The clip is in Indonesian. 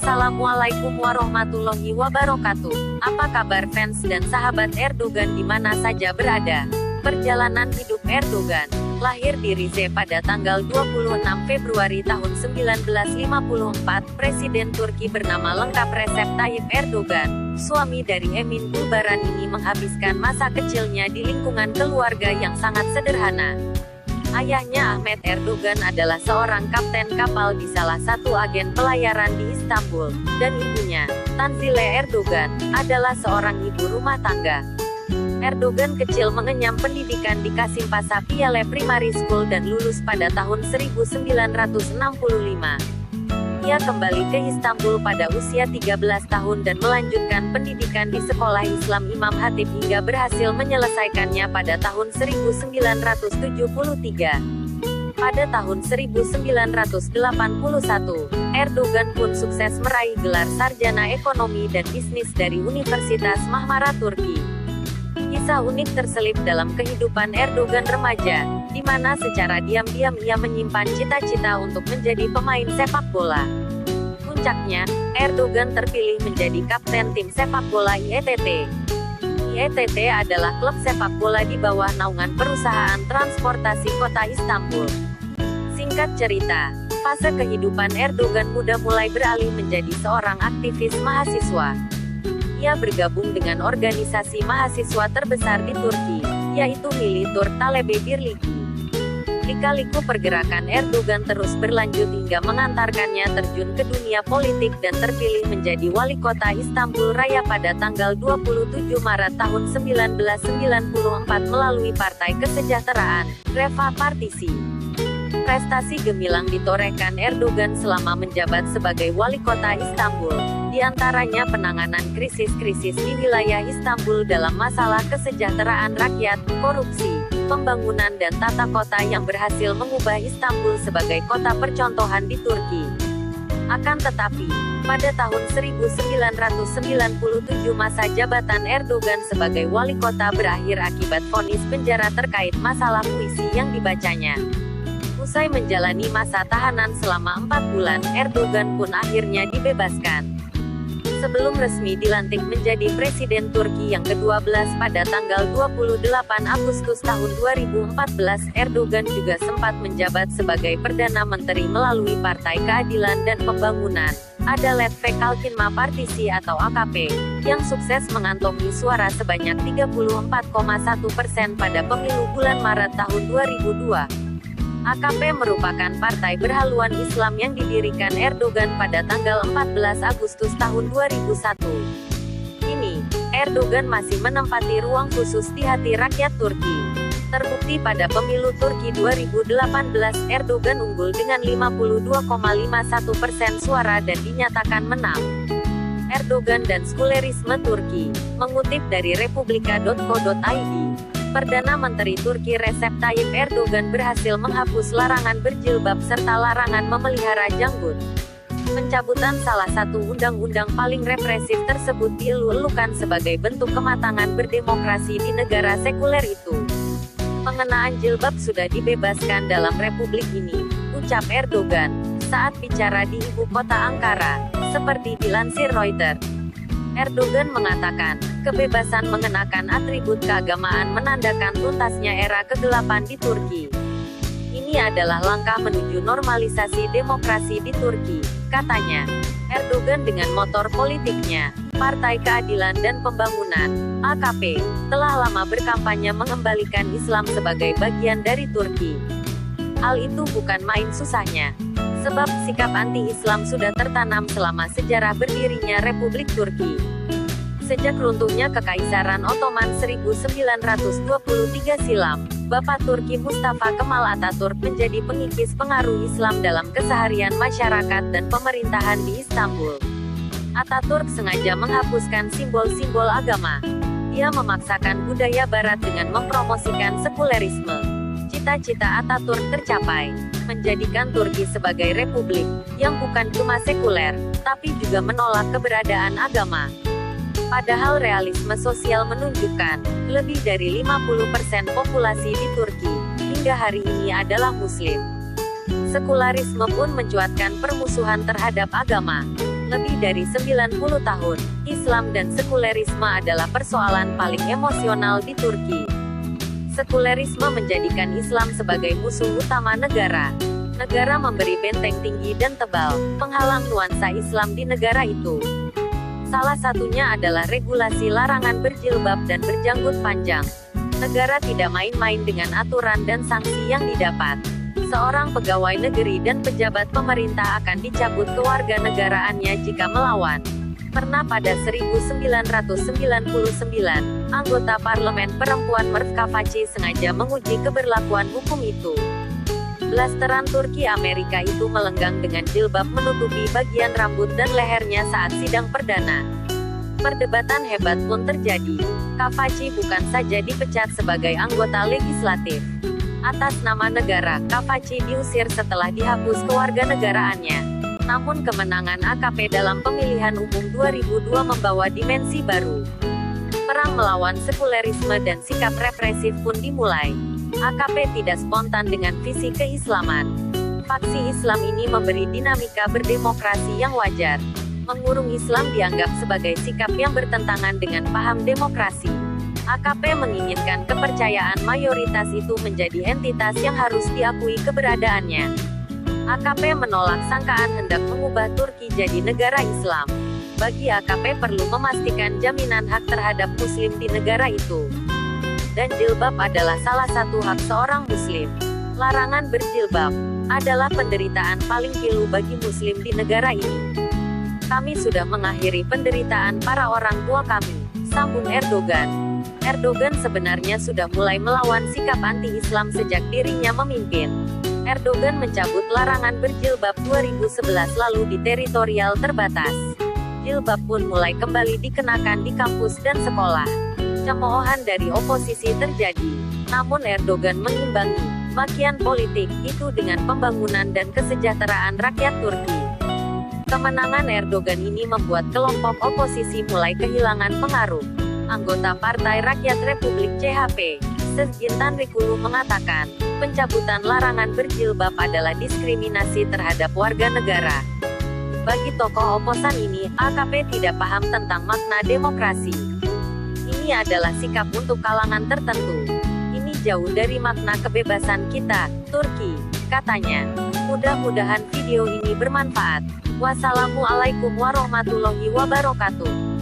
Assalamualaikum warahmatullahi wabarakatuh. Apa kabar fans dan sahabat Erdogan di mana saja berada? Perjalanan hidup Erdogan. Lahir di Rize pada tanggal 26 Februari tahun 1954, Presiden Turki bernama lengkap Recep Tayyip Erdogan, suami dari Emin Gulbaran ini menghabiskan masa kecilnya di lingkungan keluarga yang sangat sederhana. Ayahnya Ahmet Erdogan adalah seorang kapten kapal di salah satu agen pelayaran di Istanbul, dan ibunya, Tanzile Erdogan, adalah seorang ibu rumah tangga. Erdogan kecil mengenyam pendidikan di Kasimpasa Piyale Primary School dan lulus pada tahun 1965. Ia kembali ke Istanbul pada usia 13 tahun dan melanjutkan pendidikan di Sekolah Islam Imam Hatip hingga berhasil menyelesaikannya pada tahun 1973. Pada tahun 1981, Erdogan pun sukses meraih gelar sarjana ekonomi dan bisnis dari Universitas Marmara Turki. Kisah unik terselip dalam kehidupan Erdogan remaja, di mana secara diam-diam ia menyimpan cita-cita untuk menjadi pemain sepak bola. Puncaknya, Erdogan terpilih menjadi kapten tim sepak bola IETT. IETT adalah klub sepak bola di bawah naungan perusahaan transportasi kota Istanbul. Singkat cerita, fase kehidupan Erdogan muda mulai beralih menjadi seorang aktivis mahasiswa. Ia bergabung dengan organisasi mahasiswa terbesar di Turki, yaitu Milli Türk Talebe Birliği. Lika-liku pergerakan Erdogan terus berlanjut hingga mengantarkannya terjun ke dunia politik dan terpilih menjadi wali kota Istanbul Raya pada tanggal 27 Maret tahun 1994 melalui Partai Kesejahteraan, Refah Partisi. Prestasi gemilang ditorehkan Erdogan selama menjabat sebagai wali kota Istanbul, di antaranya penanganan krisis-krisis di wilayah Istanbul dalam masalah kesejahteraan rakyat, korupsi, pembangunan dan tata kota yang berhasil mengubah Istanbul sebagai kota percontohan di Turki. Akan tetapi, pada tahun 1997 masa jabatan Erdogan sebagai wali kota berakhir akibat vonis penjara terkait masalah puisi yang dibacanya. Usai menjalani masa tahanan selama 4 bulan, Erdogan pun akhirnya dibebaskan. Sebelum resmi dilantik menjadi Presiden Turki yang ke-12 pada tanggal 28 Agustus tahun 2014, Erdogan juga sempat menjabat sebagai Perdana Menteri melalui Partai Keadilan dan Pembangunan, Adalet ve Kalkınma Partisi atau AKP, yang sukses mengantongi suara sebanyak 34,1% pada pemilu bulan Maret tahun 2002. AKP merupakan partai berhaluan Islam yang didirikan Erdogan pada tanggal 14 Agustus tahun 2001. Kini, Erdogan masih menempati ruang khusus di hati rakyat Turki. Terbukti pada pemilu Turki 2018, Erdogan unggul dengan 52,51% suara dan dinyatakan menang. Erdogan dan sekulerisme Turki, mengutip dari republika.co.id. Perdana Menteri Turki Recep Tayyip Erdogan berhasil menghapus larangan berjilbab serta larangan memelihara janggut. Pencabutan salah satu undang-undang paling represif tersebut dielu-elukan sebagai bentuk kematangan berdemokrasi di negara sekuler itu. Pengenaan jilbab sudah dibebaskan dalam republik ini, ucap Erdogan, saat bicara di ibu kota Ankara, seperti dilansir Reuters. Erdogan mengatakan, kebebasan mengenakan atribut keagamaan menandakan tuntasnya era kegelapan di Turki. Ini adalah langkah menuju normalisasi demokrasi di Turki, katanya. Erdogan dengan motor politiknya, Partai Keadilan dan Pembangunan, AKP, telah lama berkampanye mengembalikan Islam sebagai bagian dari Turki. Hal itu bukan main susahnya. Sebab sikap anti-Islam sudah tertanam selama sejarah berdirinya Republik Turki. Sejak runtuhnya Kekaisaran Ottoman 1923 silam, Bapak Turki Mustafa Kemal Atatürk menjadi pengikis pengaruh Islam dalam keseharian masyarakat dan pemerintahan di Istanbul. Atatürk sengaja menghapuskan simbol-simbol agama. Ia memaksakan budaya Barat dengan mempromosikan sekulerisme. Cita-cita Atatürk tercapai, menjadikan Turki sebagai republik, yang bukan cuma sekuler, tapi juga menolak keberadaan agama. Padahal realisme sosial menunjukkan, lebih dari 50% populasi di Turki, hingga hari ini adalah Muslim. Sekularisme pun mencuatkan permusuhan terhadap agama. Lebih dari 90 tahun, Islam dan sekulerisme adalah persoalan paling emosional di Turki. Sekulerisme menjadikan Islam sebagai musuh utama negara. Negara memberi benteng tinggi dan tebal, penghalang nuansa Islam di negara itu. Salah satunya adalah regulasi larangan berjilbab dan berjanggut panjang. Negara tidak main-main dengan aturan dan sanksi yang didapat. Seorang pegawai negeri dan pejabat pemerintah akan dicabut kewarganegaraannya jika melawan. Pernah pada 1999, anggota parlemen perempuan Merv Kavaci sengaja menguji keberlakuan hukum itu. Blasteran Turki Amerika itu melenggang dengan jilbab menutupi bagian rambut dan lehernya saat sidang perdana. Perdebatan hebat pun terjadi. Kavaci bukan saja dipecat sebagai anggota legislatif. Atas nama negara, Kavaci diusir setelah dihapus kewarganegaraannya. Namun kemenangan AKP dalam pemilihan umum 2002 membawa dimensi baru. Perang melawan sekulerisme dan sikap represif pun dimulai. AKP tidak spontan dengan visi keislaman. Faksi Islam ini memberi dinamika berdemokrasi yang wajar. Mengurung Islam dianggap sebagai sikap yang bertentangan dengan paham demokrasi. AKP menginginkan kepercayaan mayoritas itu menjadi entitas yang harus diakui keberadaannya. AKP menolak sangkaan hendak mengubah Turki jadi negara Islam. Bagi AKP perlu memastikan jaminan hak terhadap Muslim di negara itu. Dan jilbab adalah salah satu hak seorang Muslim. Larangan berjilbab adalah penderitaan paling pilu bagi Muslim di negara ini. Kami sudah mengakhiri penderitaan para orang tua kami, sambung Erdogan. Erdogan sebenarnya sudah mulai melawan sikap anti-Islam sejak dirinya memimpin. Erdogan mencabut larangan berjilbab 2011 lalu di teritorial terbatas. Jilbab pun mulai kembali dikenakan di kampus dan sekolah. Cemoohan dari oposisi terjadi. Namun Erdogan mengimbangi makian politik itu dengan pembangunan dan kesejahteraan rakyat Turki. Kemenangan Erdogan ini membuat kelompok oposisi mulai kehilangan pengaruh. Anggota Partai Rakyat Republik CHP, Sezgin Tanrikulu mengatakan, pencabutan larangan berjilbab adalah diskriminasi terhadap warga negara. Bagi tokoh oposan ini, AKP tidak paham tentang makna demokrasi. Ini adalah sikap untuk kalangan tertentu. Ini jauh dari makna kebebasan kita, Turki, katanya. Mudah-mudahan video ini bermanfaat. Wassalamualaikum warahmatullahi wabarakatuh.